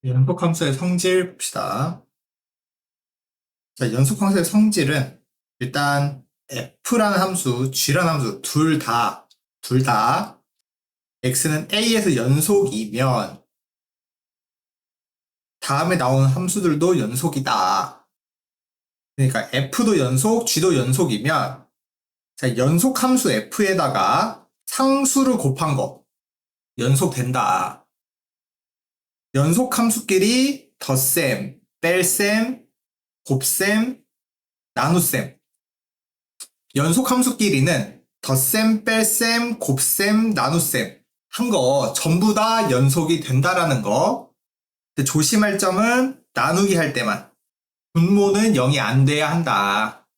연속함수의 성질 봅시다. 자, 연속함수의 성질은 일단 f라는 함수, g라는 함수 둘 다 x는 a에서 연속이면 다음에 나오는 함수들도 연속이다. 그러니까 f도 연속, g도 연속이면 자, 연속함수 f에다가 상수를 곱한 거 연속된다. 연속함수끼리 덧셈, 뺄셈, 곱셈, 나눗셈. 연속함수끼리는 덧셈, 뺄셈, 곱셈, 나눗셈 한 거 전부 다 연속이 된다라는 거. 근데 조심할 점은 나누기 할 때만 분모는 0이 안 돼야 한다.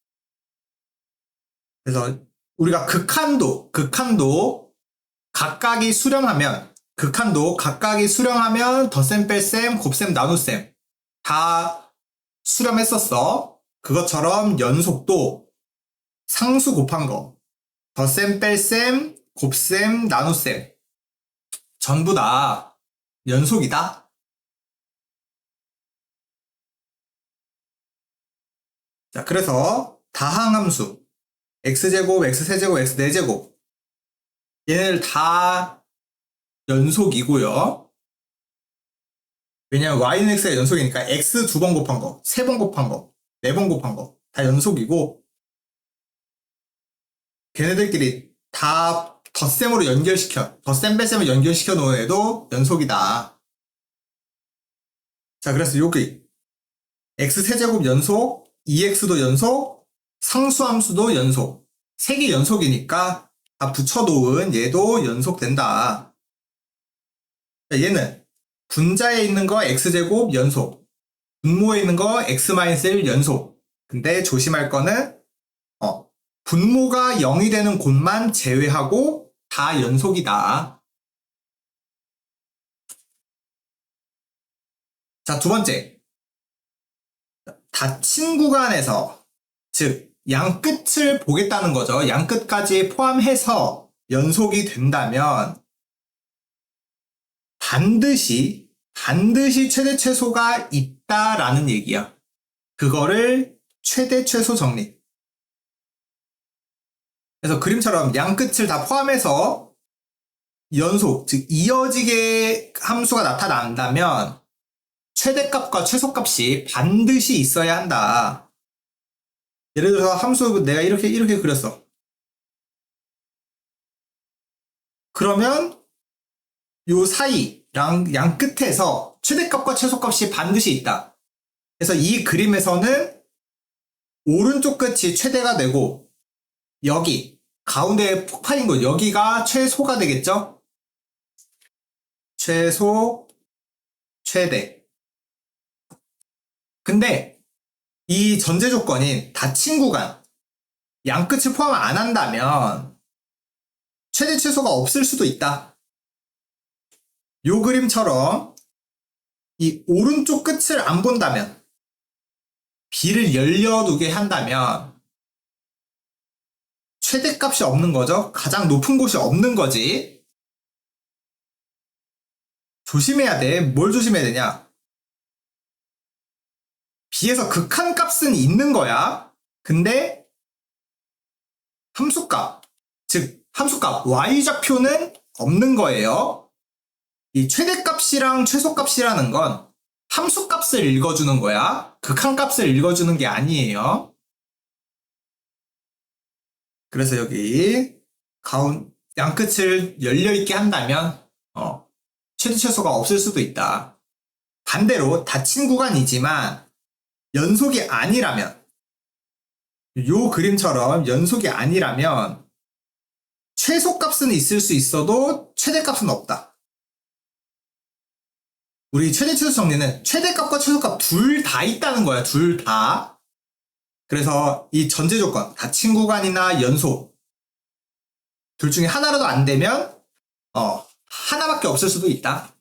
그래서 우리가 극한도 각각이 수렴하면 덧셈, 뺄셈, 곱셈, 나눗셈 다 수렴했었어. 그것처럼 연속도 상수 곱한 거 덧셈, 뺄셈, 곱셈, 나눗셈 전부 다 연속이다. 자, 그래서 다항함수 x제곱, x세제곱, x네제곱 얘네들 다 연속이고요. 왜냐면 y는 x가 연속이니까 x 2번 곱한 거, 3번 곱한 거, 4번 곱한 거 다 연속이고 걔네들끼리 다 덧셈으로 덧셈 뺄셈을 연결시켜 놓은 애도 연속이다. 자, 그래서 여기 x세제곱 연속, 2x도 연속, 상수함수도 연속. 3개 연속이니까 다 붙여놓은 얘도 연속된다. 자, 얘는 분자에 있는 거 x제곱 연속, 분모에 있는 거 x-1 연속. 근데 조심할 거는 분모가 0이 되는 곳만 제외하고 다 연속이다. 자, 두 번째. 닫힌 구간에서, 즉, 양 끝을 보겠다는 거죠. 양 끝까지 포함해서 연속이 된다면 반드시 최대 최소가 있다라는 얘기야. 그거를 최대 최소 정리. 그래서 그림처럼 양 끝을 다 포함해서 연속, 즉 이어지게 함수가 나타난다면 최대값과 최소값이 반드시 있어야 한다. 예를 들어서 함수 내가 이렇게 그렸어. 그러면 요 사이랑 양 끝에서 최대값과 최소값이 반드시 있다. 그래서 이 그림에서는 오른쪽 끝이 최대가 되고 여기 가운데 폭판인 곳 여기가 최소가 되겠죠? 최소, 최대. 근데 이 전제 조건인 닫힌 구간 양 끝을 포함 안 한다면 최대 최소가 없을 수도 있다. 요 그림처럼 이 오른쪽 끝을 안 본다면 B를 열려두게 한다면 최대값이 없는 거죠. 가장 높은 곳이 없는 거지. 조심해야 돼. 뭘 조심해야 되냐? B에서 극한값은 있는 거야. 근데 함수값, 즉 함수값 y좌표는 없는 거예요. 이 최대값이랑 최소값이라는 건 함수값을 읽어주는 거야. 극한값을 읽어주는 게 아니에요. 그래서 여기 양 끝을 열려있게 한다면 최대 최소가 없을 수도 있다. 반대로 닫힌 구간이지만 연속이 아니라면 요 그림처럼 연속이 아니라면 최소값은 있을 수 있어도 최대값은 없다. 우리 최대 최소 정리는 최대값과 최소값 둘 다 있다는 거야. 둘 다. 그래서 이 전제 조건 닫힌 구간이나 연속 둘 중에 하나라도 안 되면 하나밖에 없을 수도 있다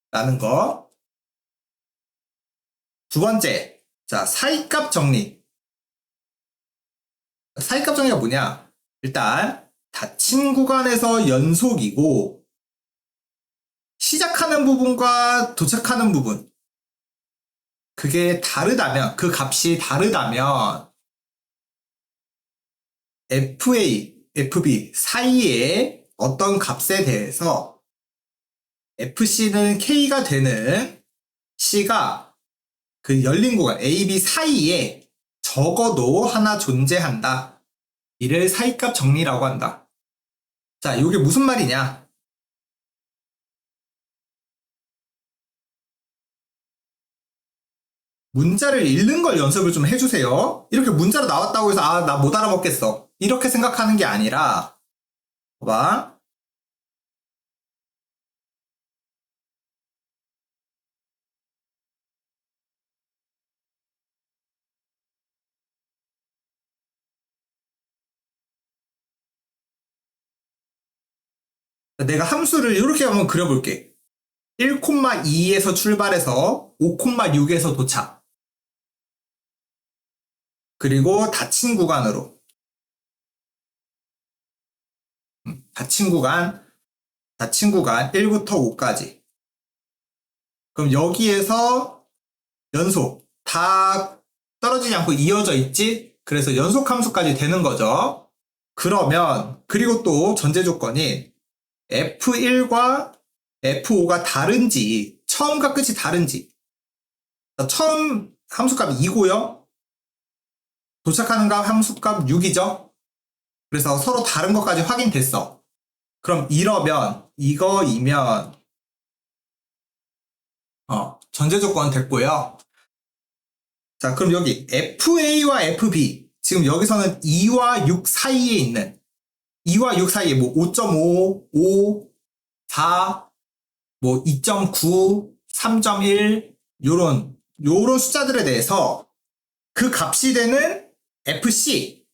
라는 거. 두 번째, 자, 사이값 정리. 사이값 정리가 뭐냐? 일단 닫힌 구간에서 연속이고 시작하는 이동하는 부분과 도착하는 부분, 그게 다르다면, 그 값이 다르다면, FA, FB 사이의 어떤 값에 대해서 FC는 K가 되는 C가 그 열린 구간 A, B 사이에 적어도 하나 존재한다. 이를 사이값 정리라고 한다. 자, 이게 무슨 말이냐? 문자를 읽는 걸 연습을 좀 해주세요. 이렇게 문자로 나왔다고 해서 아, 나 못 알아먹겠어. 이렇게 생각하는 게 아니라 봐봐. 내가 함수를 이렇게 한번 그려볼게. 1,2에서 출발해서 5,6에서 도착. 그리고 닫힌 구간으로. 닫힌 구간 1부터 5까지. 그럼 여기에서 연속 다 떨어지지 않고 이어져 있지? 그래서 연속 함수까지 되는 거죠. 그러면 그리고 또 전제 조건이 F1과 F5가 다른지 처음과 끝이 다른지 처음 함수값이 2고요. 도착하는 값 함수값 6이죠. 그래서 서로 다른 것까지 확인됐어. 그럼 이거이면 전제 조건 됐고요. 자, 그럼 여기 FA와 FB 지금 여기서는 2와 6 사이에 있는 2와 6 사이에 뭐 5.5, 5, 4, 뭐 2.9, 3.1 요런 숫자들에 대해서 그 값이 되는 FC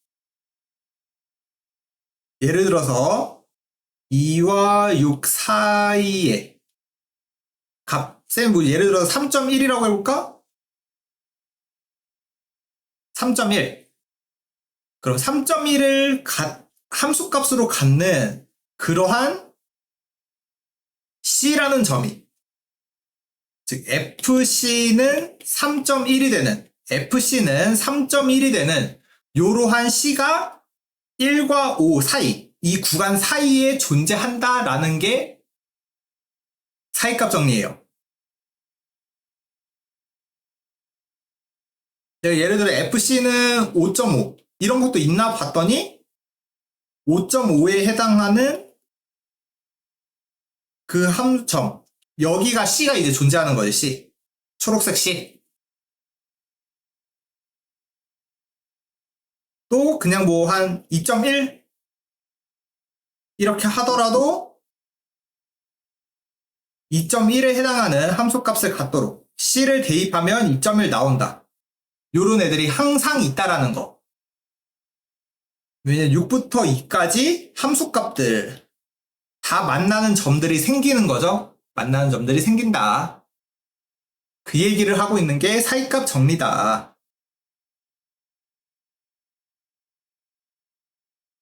예를 들어서 2와 6 사이에 쌤 뭐 예를 들어서 3.1이라고 해볼까? 3.1 그럼 3.1을 함수값으로 갖는 그러한 C라는 점이 즉 FC는 3.1이 되는 요러한 C가 1과 5 사이 이 구간 사이에 존재한다라는 게 사이값 정리예요. 내가 예를 들어 FC는 5.5 이런 것도 있나 봤더니 5.5에 해당하는 그 함수점 여기가 C가 이제 존재하는 거지. C 초록색 C 또 그냥 뭐 한 2.1 이렇게 하더라도 2.1에 해당하는 함수값을 갖도록 C를 대입하면 2.1 나온다. 요런 애들이 항상 있다라는 거. 왜냐면 6부터 2까지 함수값들 다 만나는 점들이 생기는 거죠. 만나는 점들이 생긴다. 그 얘기를 하고 있는 게 사이값 정리다.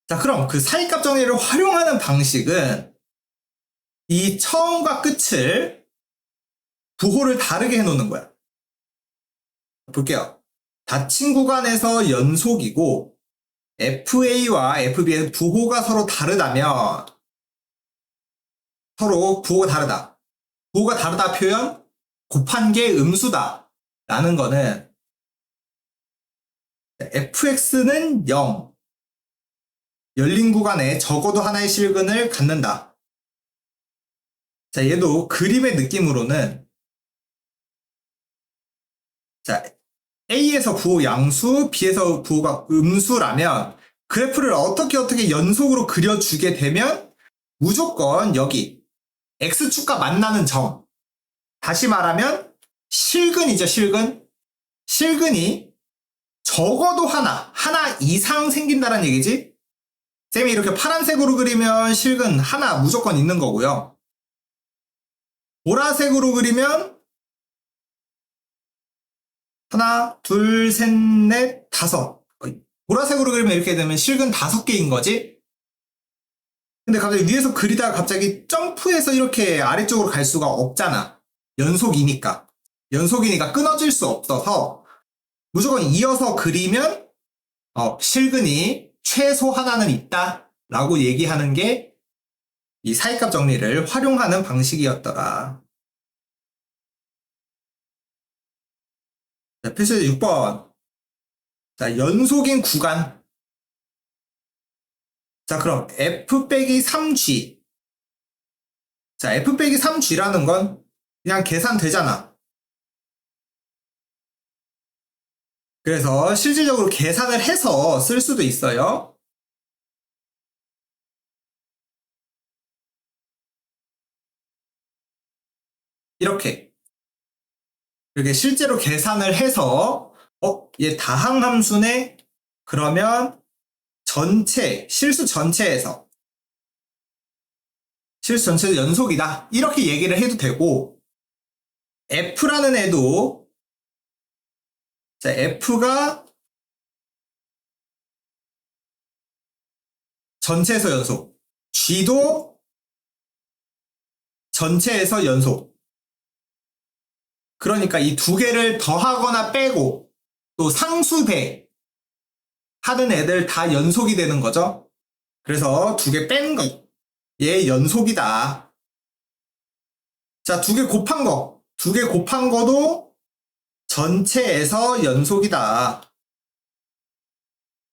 자, 그럼 그 사이값 정리를 활용하는 방식은 이 처음과 끝을 부호를 다르게 해놓는 거야. 볼게요. 닫힌 구간에서 연속이고 FA와 FB의 부호가 서로 다르다면 서로 부호가 다르다. 부호가 다르다 표현 곱한 게 음수다 라는 거는 fx는 0 열린 구간에 적어도 하나의 실근을 갖는다. 자, 얘도 그림의 느낌으로는 자, A에서 부호 양수, B에서 부호가 음수라면 그래프를 어떻게 연속으로 그려주게 되면 무조건 여기 X축과 만나는 점 다시 말하면 실근이죠. 실근이 적어도 하나 이상 생긴다는 얘기지. 쌤이 이렇게 파란색으로 그리면 실근 하나 무조건 있는 거고요. 보라색으로 그리면 하나, 둘, 셋, 넷, 다섯. 보라색으로 그리면 이렇게 되면 실근 5개인 거지. 근데 갑자기 위에서 그리다가 갑자기 점프해서 이렇게 아래쪽으로 갈 수가 없잖아. 연속이니까. 연속이니까 끊어질 수 없어서 무조건 이어서 그리면 실근이 최소 하나는 있다 라고 얘기하는 게 이 사이값 정리를 활용하는 방식이었더라. 자, 필수 6번. 자, 연속인 구간. 자, 그럼 f 빼기 3g. 자, f 빼기 3g라는 건 그냥 계산되잖아. 그래서 실질적으로 계산을 해서 쓸 수도 있어요. 이렇게 실제로 계산을 해서 얘 다항함수네? 그러면 실수 전체에서 연속이다 이렇게 얘기를 해도 되고, F라는 애도 자 F가 전체에서 연속, G도 전체에서 연속. 그러니까 이 두 개를 더하거나 빼고 또 상수배 하는 애들 다 연속이 되는 거죠. 그래서 두 개 뺀 거, 얘 연속이다. 자, 두 개 곱한 거도 전체에서 연속이다.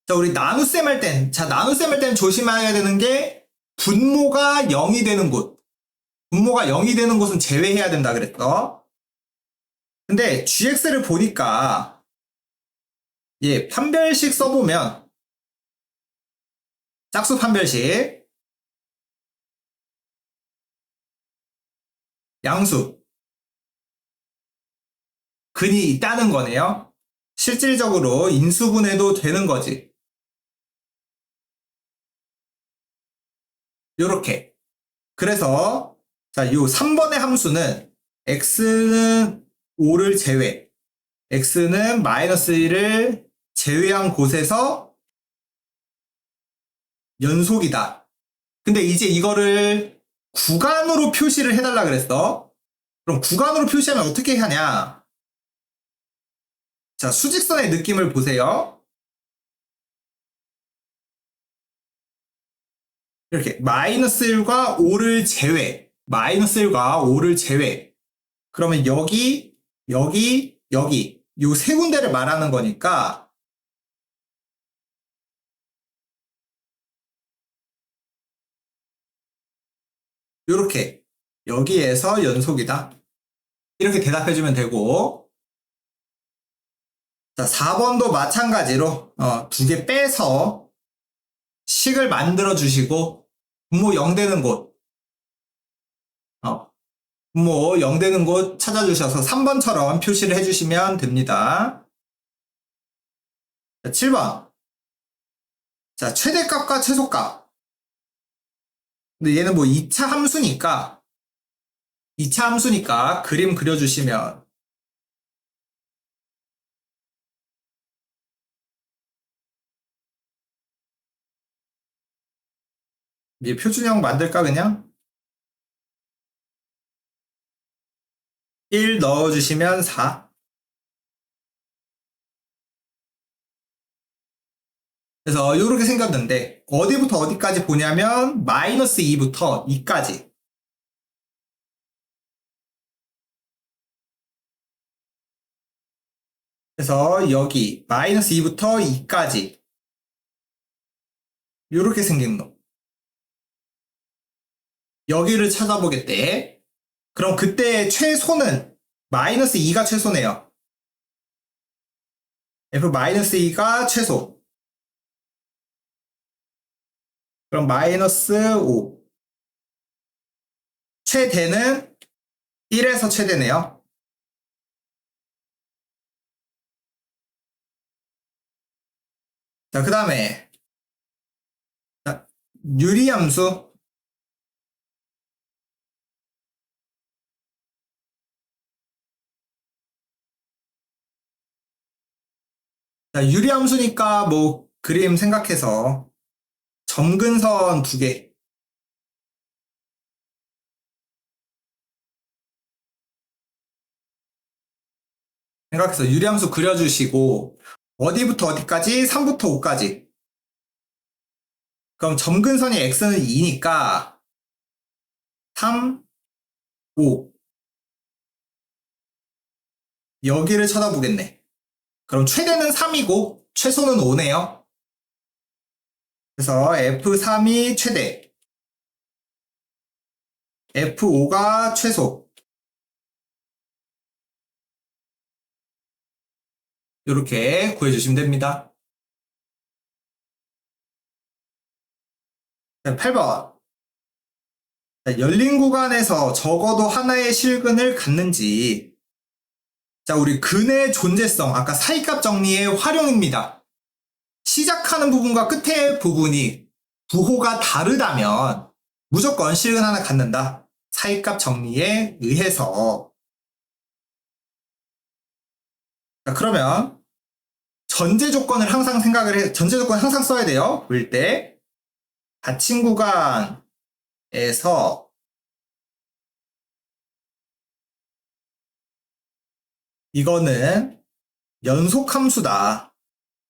자, 우리 나눗셈 할 땐 조심해야 되는 게 분모가 0이 되는 곳. 분모가 0이 되는 곳은 제외해야 된다 그랬어. 근데 gx를 보니까 판별식 써보면 짝수 판별식 양수 근이 있다는 거네요. 실질적으로 인수분해도 되는 거지. 요렇게. 그래서 자, 요 3번의 함수는 x는 5를 제외, x는 마이너스 1을 제외한 곳에서 연속이다. 근데 이제 이거를 구간으로 표시를 해달라 그랬어. 그럼 구간으로 표시하면 어떻게 하냐? 자, 수직선의 느낌을 보세요. 이렇게 마이너스 1과 5를 제외, 마이너스 1과 5를 제외. 그러면 여기 요 세 군데를 말하는 거니까 요렇게 여기에서 연속이다. 이렇게 대답해주면 되고, 자, 4번도 마찬가지로 두 개 빼서 식을 만들어 주시고 분모 0 되는 곳 분모 0 되는 곳 찾아주셔서 3번처럼 표시를 해주시면 됩니다. 자, 7번. 자, 최대값과 최소값. 근데 얘는 뭐 2차 함수니까 그림 그려주시면 이제 표준형 만들까 그냥? 1 넣어주시면 4. 그래서 이렇게 생겼는데 어디부터 어디까지 보냐면 마이너스 2부터 2까지. 그래서 여기 마이너스 2부터 2까지 이렇게 생긴 놈. 여기를 찾아보겠대. 그럼 그때 최소는 마이너스 2가 최소네요. f 마이너스 2가 최소. 그럼 마이너스 5. 최대는 1에서 최대네요. 자, 그 다음에 유리함수. 자, 유리함수니까 뭐 그림 생각해서 점근선 2개. 생각해서 유리함수 그려주시고 어디부터 어디까지? 3부터 5까지. 그럼 점근선이 x는 2니까 3, 5 여기를 쳐다보겠네. 그럼 최대는 3이고 최소는 5네요. 그래서 F3이 최대, F5가 최소. 이렇게 구해주시면 됩니다. 8번. 열린 구간에서 적어도 하나의 실근을 갖는지. 자, 우리 근의 존재성, 아까 사이값 정리의 활용입니다. 시작하는 부분과 끝의 부분이 부호가 다르다면 무조건 실근 하나 갖는다. 사이값 정리에 의해서. 자, 그러면 전제 조건을 항상 전제 조건 항상 써야 돼요. 볼 때. 닫힌 구간에서 이거는 연속함수다.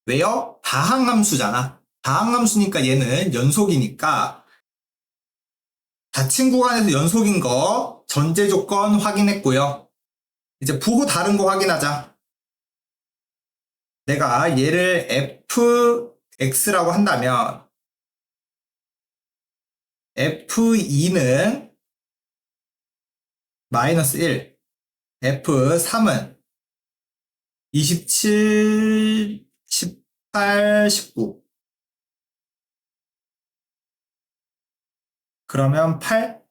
왜요? 다항함수잖아. 다항함수니까 얘는 연속이니까 닫힌 구간에서 연속인 거 전제 조건 확인했고요. 이제 부호 다른 거 확인하자. 내가 얘를 fx라고 한다면 f2는 마이너스 1, f3은 27, 18, 19. 그러면 8.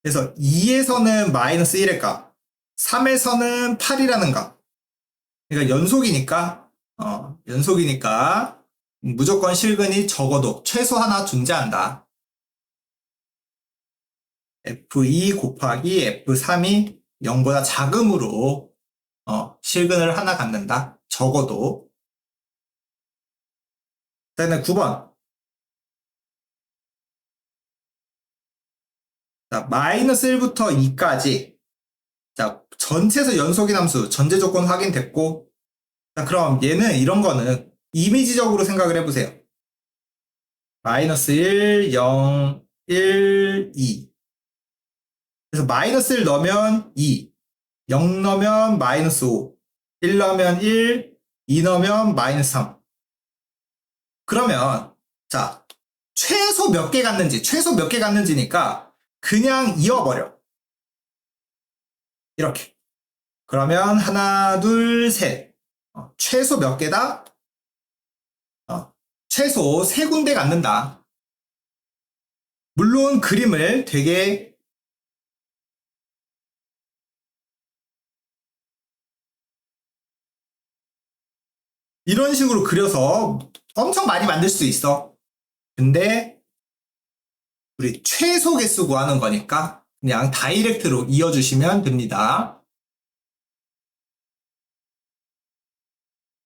그래서 2에서는 마이너스 1의 값, 3에서는 8이라는 값. 그러니까 연속이니까 무조건 실근이 적어도 최소 하나 존재한다. F2 곱하기 F3이 0보다 작음으로 실근을 하나 갖는다. 적어도. 그 다음에 9번. 자, 마이너스 1부터 2까지. 자, 전체에서 연속인 함수, 전제 조건 확인됐고. 자, 그럼 얘는 이런 거는 이미지적으로 생각을 해보세요. 마이너스 1, 0, 1, 2. 그래서 마이너스 1 넣으면 2, 0 넣으면 마이너스 5, 1 넣으면 1, 2 넣으면 마이너스 3. 그러면 자, 최소 몇 개 갖는지니까 그냥 이어버려. 이렇게. 그러면 하나, 둘, 셋. 최소 몇 개다? 최소 3군데 갖는다. 물론 그림을 되게 이런 식으로 그려서 엄청 많이 만들 수 있어. 근데 우리 최소 개수 구하는 거니까 그냥 다이렉트로 이어주시면 됩니다.